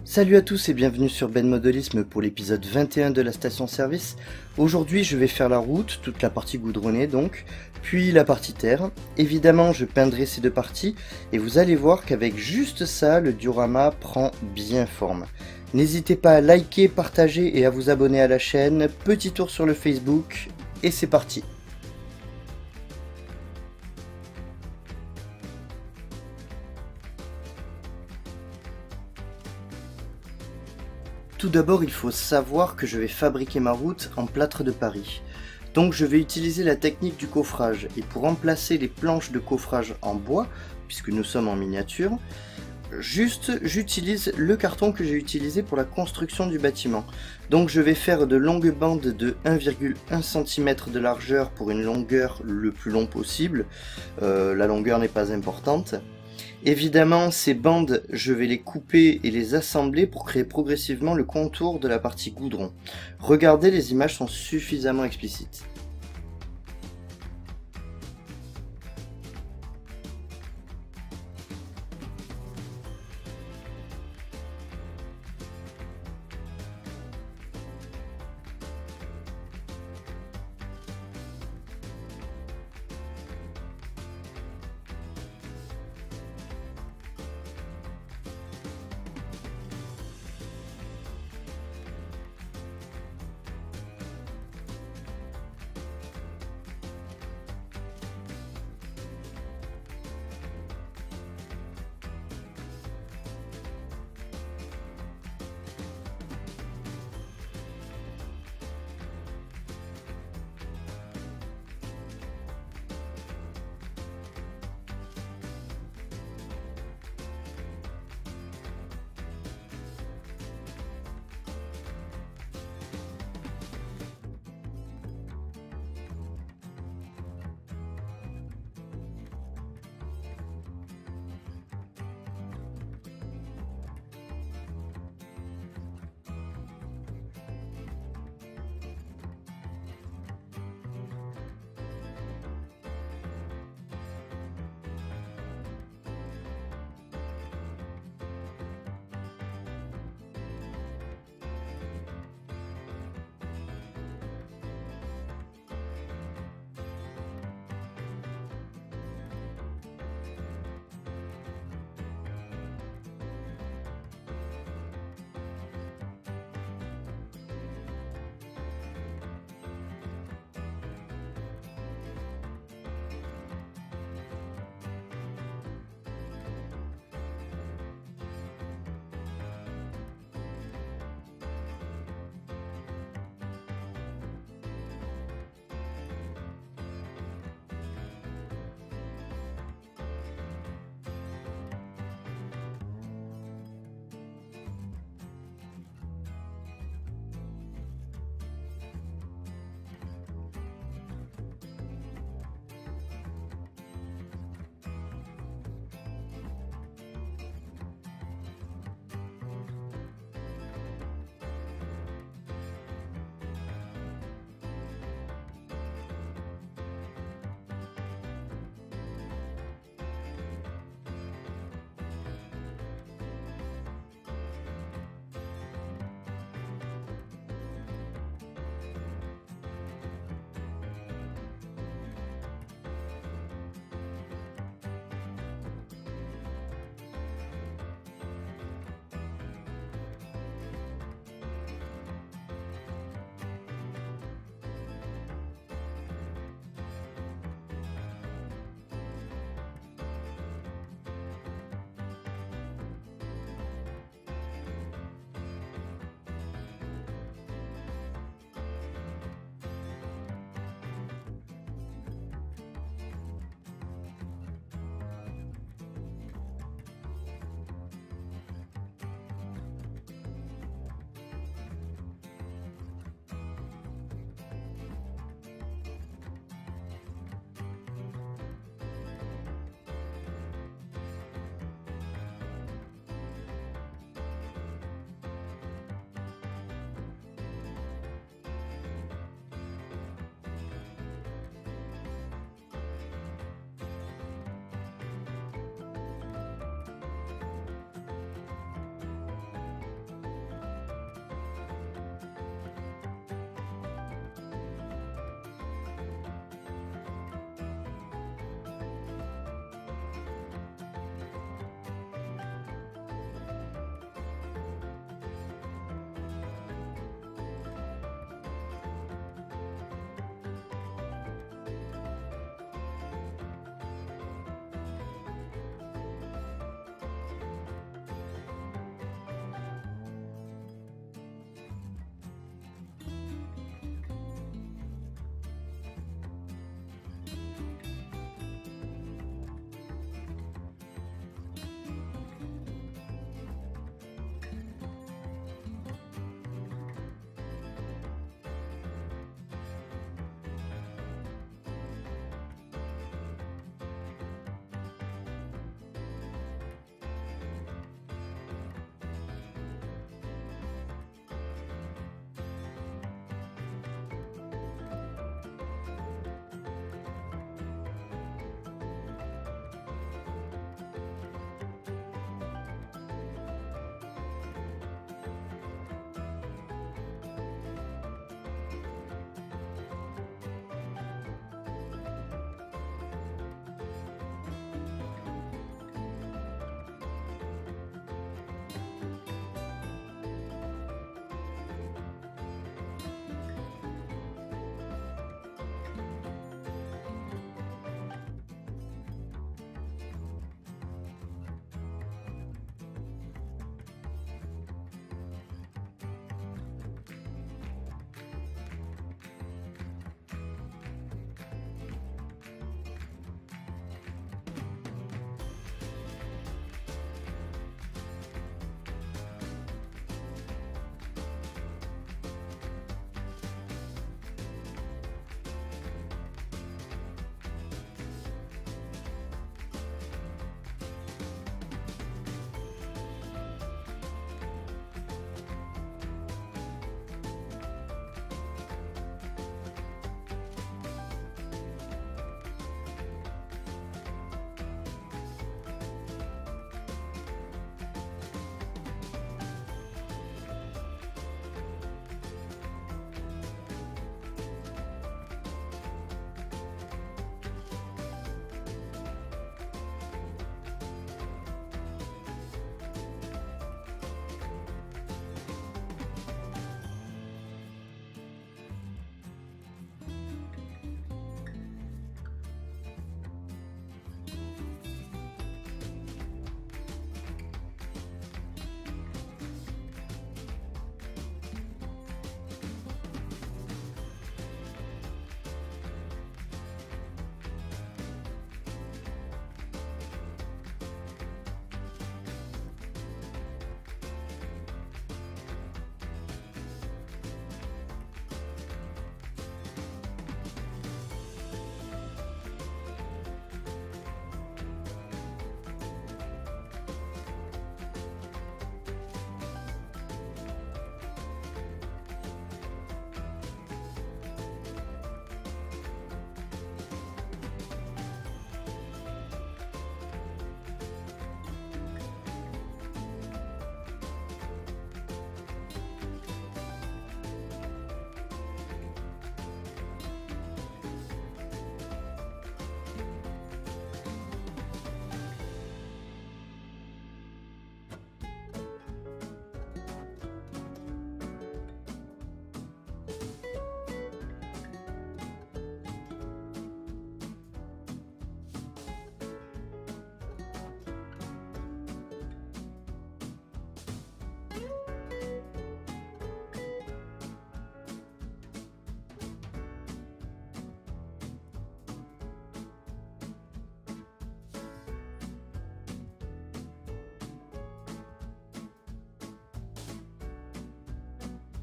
Salut à tous et bienvenue sur Ben Modelisme pour l'épisode 21 de la station service. Aujourd'hui je vais faire la route, toute la partie goudronnée donc, puis la partie terre. Évidemment je peindrai ces deux parties et vous allez voir qu'avec juste ça le diorama prend bien forme. N'hésitez pas à liker, partager et à vous abonner à la chaîne. Petit tour sur le Facebook et c'est parti. Tout d'abord, il faut savoir que je vais fabriquer ma route en plâtre de Paris. Donc je vais utiliser la technique du coffrage et pour remplacer les planches de coffrage en bois, puisque nous sommes en miniature, j'utilise le carton que j'ai utilisé pour la construction du bâtiment. Donc je vais faire de longues bandes de 1,1 cm de largeur pour une longueur le plus long possible. La longueur n'est pas importante. Évidemment, ces bandes, je vais les couper et les assembler pour créer progressivement le contour de la partie goudron. Regardez, les images sont suffisamment explicites.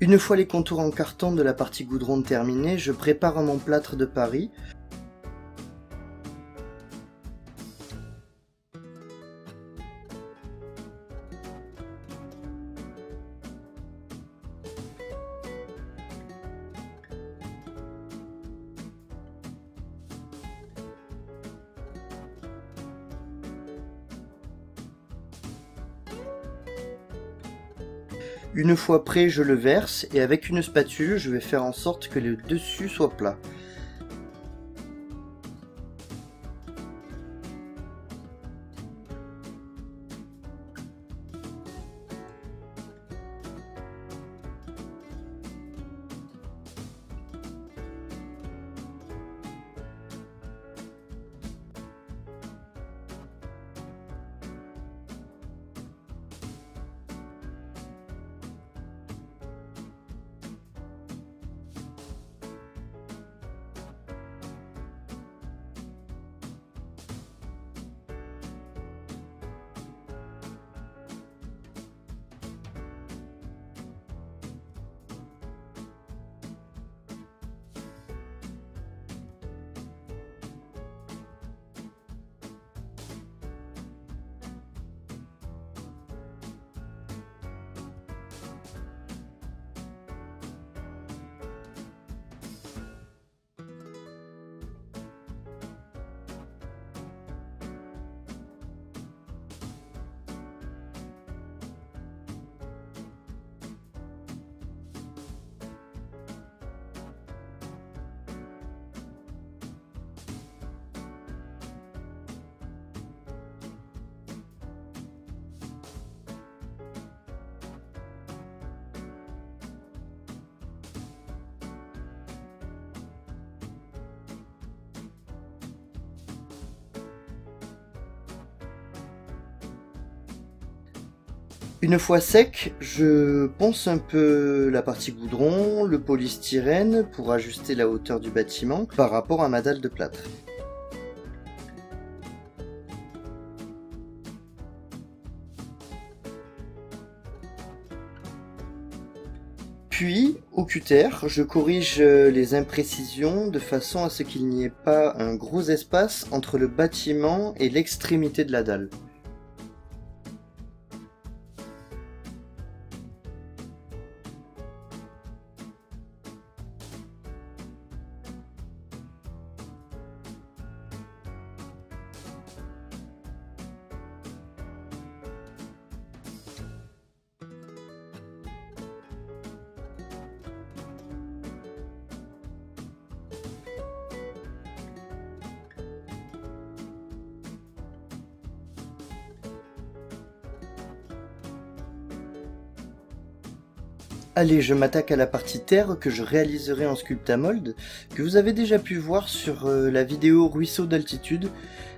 Une fois les contours en carton de la partie goudron terminés, je prépare mon plâtre de Paris. Une fois prêt, je le verse et avec une spatule, je vais faire en sorte que le dessus soit plat. Une fois sec, je ponce un peu la partie goudron, le polystyrène pour ajuster la hauteur du bâtiment par rapport à ma dalle de plâtre. Puis, au cutter, je corrige les imprécisions de façon à ce qu'il n'y ait pas un gros espace entre le bâtiment et l'extrémité de la dalle. Allez, je m'attaque à la partie terre que je réaliserai en Sculptamold, que vous avez déjà pu voir sur la vidéo ruisseau d'altitude,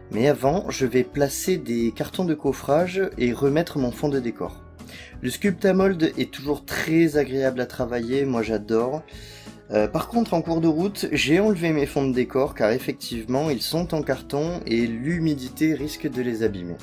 mais avant, je vais placer des cartons de coffrage et remettre mon fond de décor. Le Sculptamold est toujours très agréable à travailler, moi j'adore. Par contre, en cours de route, j'ai enlevé mes fonds de décor car effectivement, ils sont en carton et l'humidité risque de les abîmer.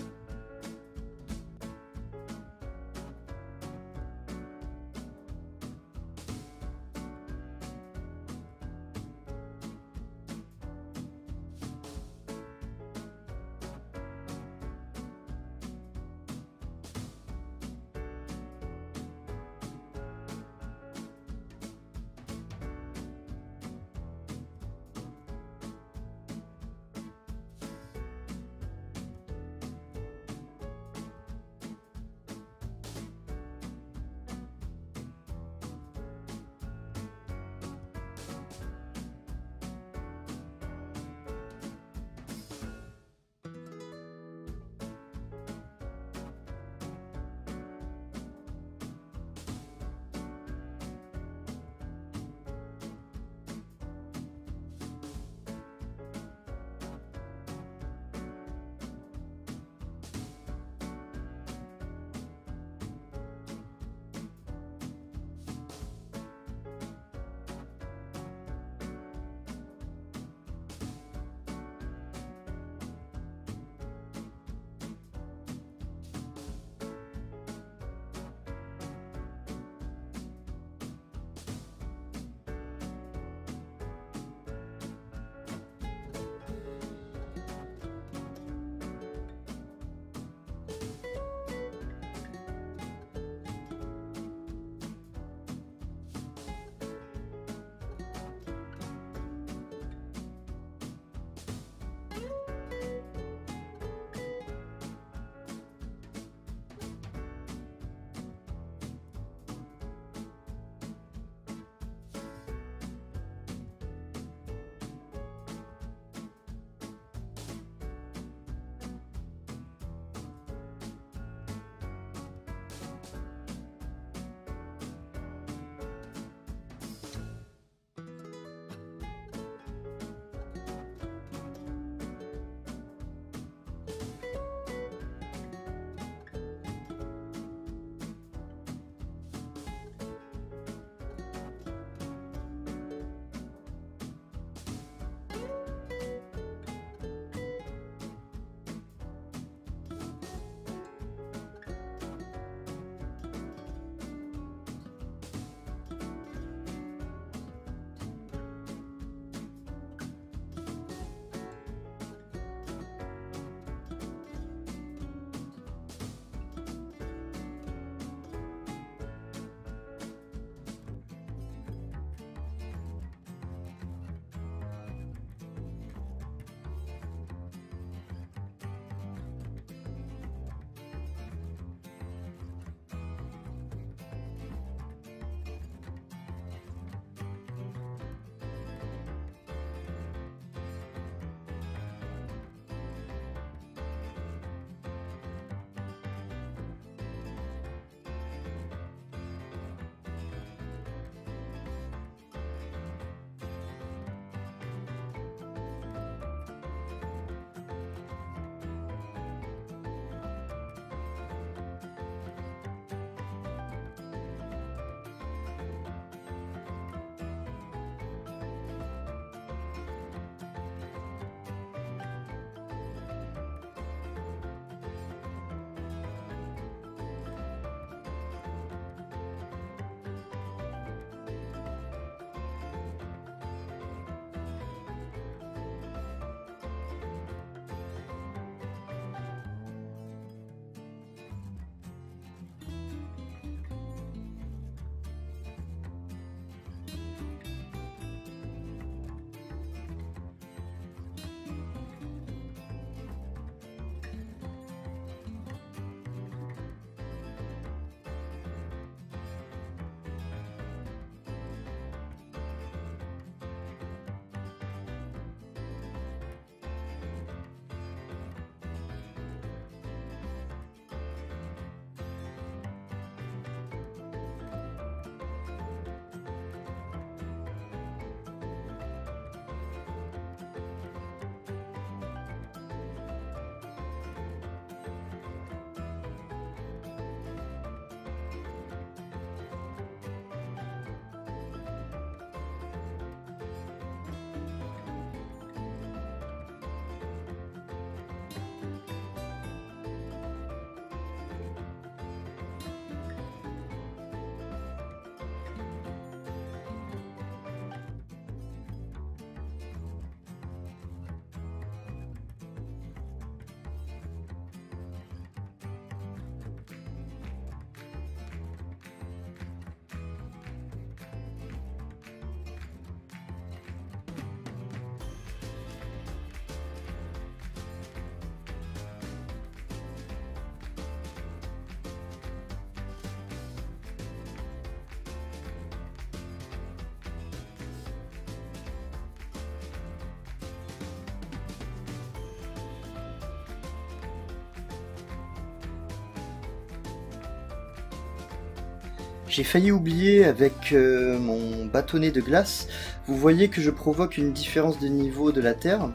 J'ai failli oublier avec mon bâtonnet de glace, vous voyez que je provoque une différence de niveau de la terre.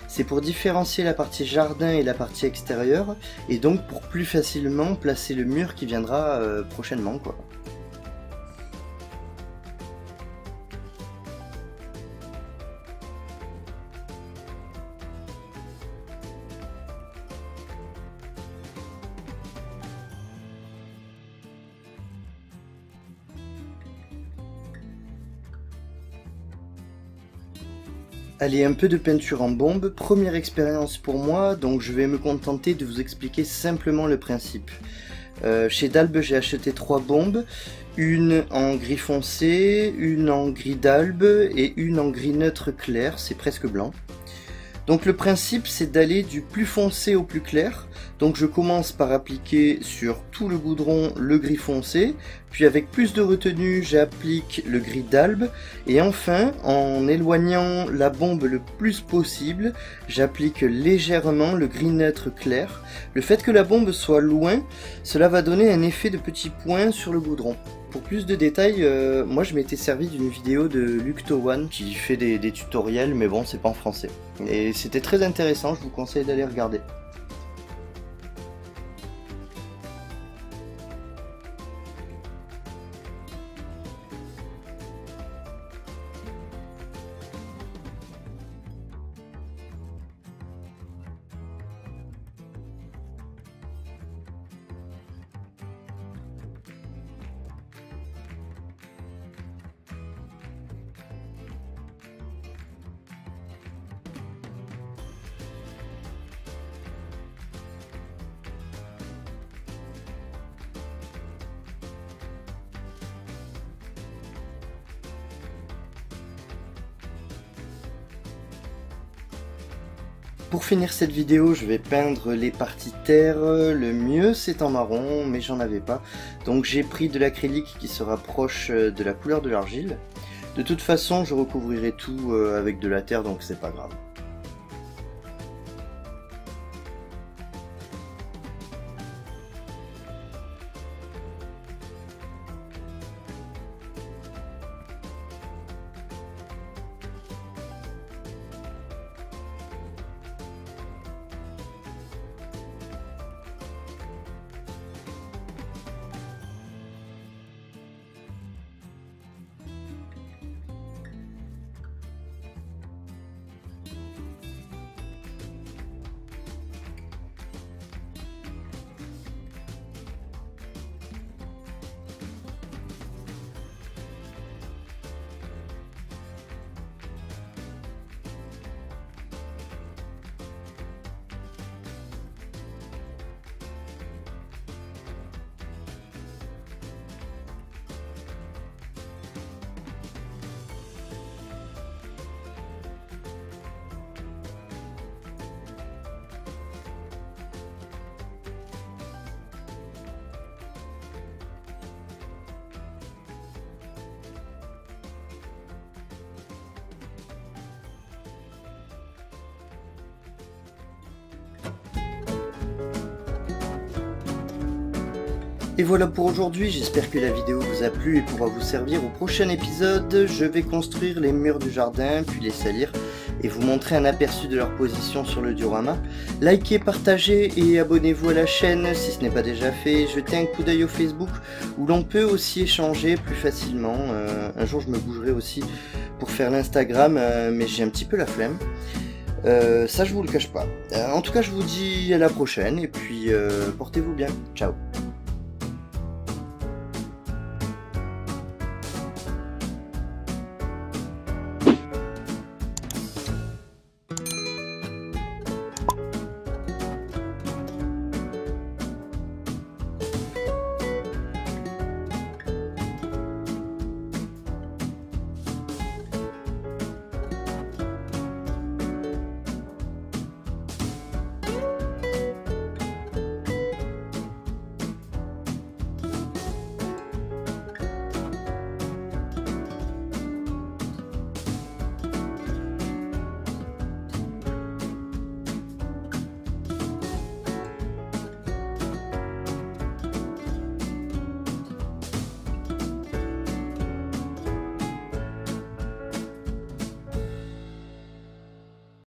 C'est pour différencier la partie jardin et la partie extérieure, et donc pour plus facilement placer le mur qui viendra prochainement, quoi. Allez, un peu de peinture en bombe, première expérience pour moi, donc je vais me contenter de vous expliquer simplement le principe. Chez Dalbe, j'ai acheté 3 bombes, une en gris foncé, une en gris d'albe et une en gris neutre clair, c'est presque blanc. Donc le principe, c'est d'aller du plus foncé au plus clair. Donc je commence par appliquer sur tout le goudron le gris foncé, puis avec plus de retenue j'applique le gris d'albe, et enfin en éloignant la bombe le plus possible, j'applique légèrement le gris neutre clair. Le fait que la bombe soit loin, cela va donner un effet de petits points sur le goudron. Pour plus de détails, moi je m'étais servi d'une vidéo de Lucto1 qui fait des tutoriels, mais bon, c'est pas en français. Et c'était très intéressant, je vous conseille d'aller regarder. Pour finir cette vidéo, je vais peindre les parties terre. Le mieux c'est en marron, mais j'en avais pas. Donc j'ai pris de l'acrylique qui se rapproche de la couleur de l'argile. De toute façon, je recouvrirai tout avec de la terre, donc c'est pas grave. Et voilà pour aujourd'hui, j'espère que la vidéo vous a plu et pourra vous servir au prochain épisode. Je vais construire les murs du jardin, puis les salir et vous montrer un aperçu de leur position sur le diorama. Likez, partagez et abonnez-vous à la chaîne si ce n'est pas déjà fait. Jetez un coup d'œil au Facebook où l'on peut aussi échanger plus facilement. Un jour je me bougerai aussi pour faire l'Instagram, mais j'ai un petit peu la flemme. Ça je vous le cache pas. En tout cas je vous dis à la prochaine et puis portez-vous bien. Ciao.